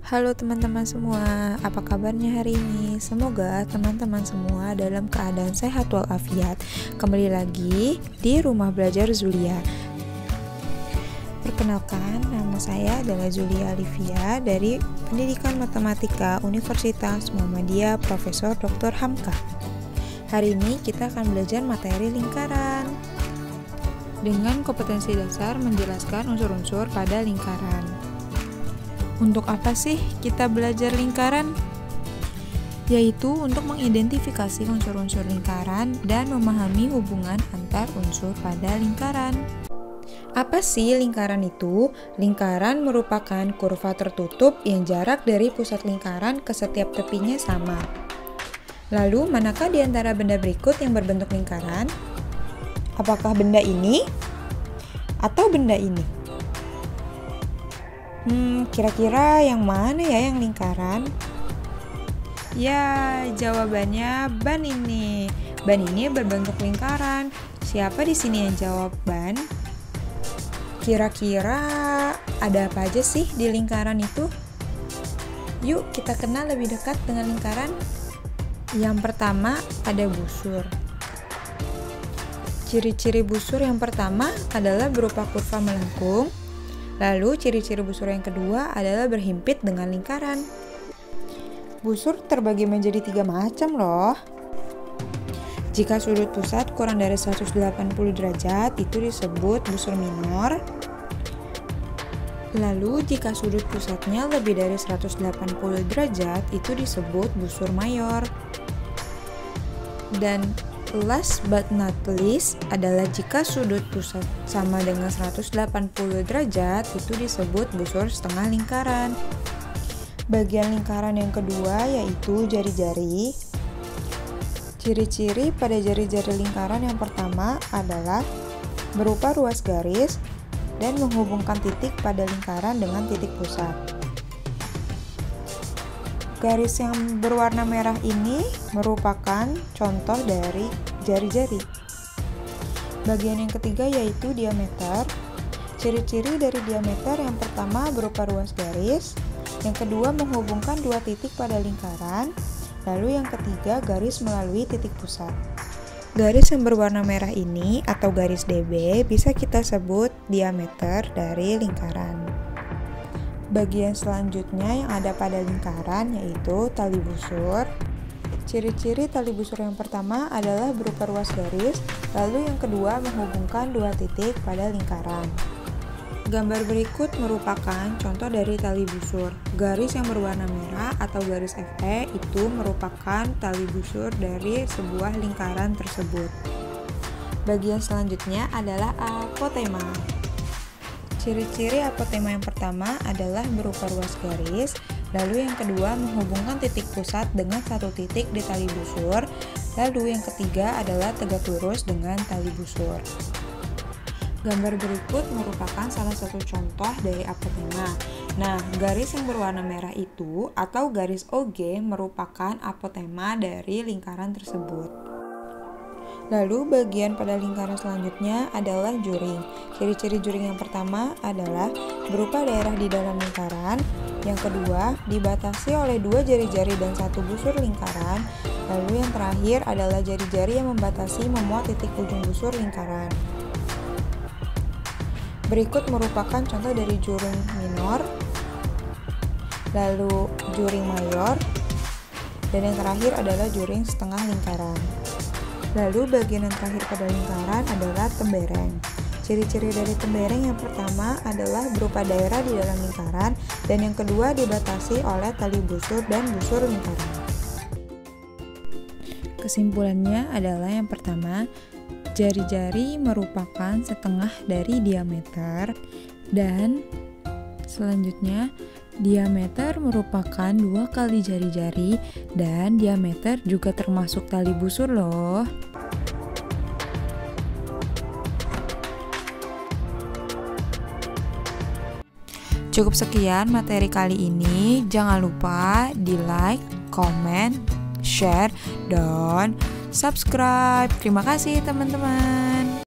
Halo teman-teman semua, apa kabarnya hari ini? Semoga teman-teman semua dalam keadaan sehat walafiat. Kembali lagi di Rumah Belajar Zulia. Perkenalkan, nama saya adalah Zulia Alivia dari Pendidikan Matematika Universitas Muhammadiyah Profesor Dr. Hamka. Hari ini kita akan belajar materi lingkaran dengan kompetensi dasar menjelaskan unsur-unsur pada lingkaran. Untuk apa sih kita belajar lingkaran? Yaitu untuk mengidentifikasi unsur-unsur lingkaran dan memahami hubungan antar unsur pada lingkaran. Apa sih lingkaran itu? Lingkaran merupakan kurva tertutup yang jarak dari pusat lingkaran ke setiap tepinya sama. Lalu, manakah di antara benda berikut yang berbentuk lingkaran? Apakah benda ini? Atau benda ini? Kira-kira yang mana ya yang lingkaran? Ya, jawabannya ban ini. Ban ini berbentuk lingkaran. Siapa di sini yang jawab ban? Kira-kira ada apa aja sih di lingkaran itu? Yuk kita kenal lebih dekat dengan lingkaran. Yang pertama ada busur. Ciri-ciri busur yang pertama adalah berupa kurva melengkung. Lalu, ciri-ciri busur yang kedua adalah berhimpit dengan lingkaran. Busur terbagi menjadi 3 macam loh. Jika sudut pusat kurang dari 180 derajat, itu disebut busur minor. Lalu, jika sudut pusatnya lebih dari 180 derajat, itu disebut busur mayor. Dan last but not least adalah jika sudut pusat sama dengan 180 derajat, itu disebut busur setengah lingkaran. Bagian lingkaran yang kedua yaitu jari-jari. Ciri-ciri pada jari-jari lingkaran yang pertama adalah berupa ruas garis dan menghubungkan titik pada lingkaran dengan titik pusat. Garis yang berwarna merah ini merupakan contoh dari jari-jari. Bagian yang ketiga yaitu diameter. Ciri-ciri dari diameter yang pertama berupa ruas garis, yang kedua menghubungkan dua titik pada lingkaran, lalu yang ketiga garis melalui titik pusat. Garis yang berwarna merah ini atau garis DB bisa kita sebut diameter dari lingkaran. Bagian selanjutnya yang ada pada lingkaran yaitu tali busur. Ciri-ciri tali busur yang pertama adalah berupa ruas garis, lalu yang kedua menghubungkan dua titik pada lingkaran. Gambar berikut merupakan contoh dari tali busur. Garis yang berwarna merah atau garis FE itu merupakan tali busur dari sebuah lingkaran tersebut. Bagian selanjutnya adalah apotema. Ciri-ciri apotema yang pertama adalah berupa ruas garis, lalu yang kedua menghubungkan titik pusat dengan satu titik di tali busur, lalu yang ketiga adalah tegak lurus dengan tali busur. Gambar berikut merupakan salah satu contoh dari apotema. Nah, garis yang berwarna merah itu atau garis OG merupakan apotema dari lingkaran tersebut. Lalu bagian pada lingkaran selanjutnya adalah juring. Ciri-ciri juring yang pertama adalah berupa daerah di dalam lingkaran. Yang kedua, dibatasi oleh dua jari-jari dan satu busur lingkaran. Lalu yang terakhir adalah jari-jari yang membatasi memuat titik ujung busur lingkaran. Berikut merupakan contoh dari juring minor, lalu juring mayor, dan yang terakhir adalah juring setengah lingkaran. Lalu bagian yang terakhir pada lingkaran adalah tembereng. Ciri-ciri dari tembereng yang pertama adalah berupa daerah di dalam lingkaran, dan yang kedua dibatasi oleh tali busur dan busur lingkaran. Kesimpulannya adalah yang pertama, jari-jari merupakan setengah dari diameter, dan selanjutnya diameter merupakan 2 kali jari-jari, dan diameter juga termasuk tali busur loh. Cukup sekian materi kali ini. Jangan lupa di like, comment, share, dan subscribe. Terima kasih teman-teman.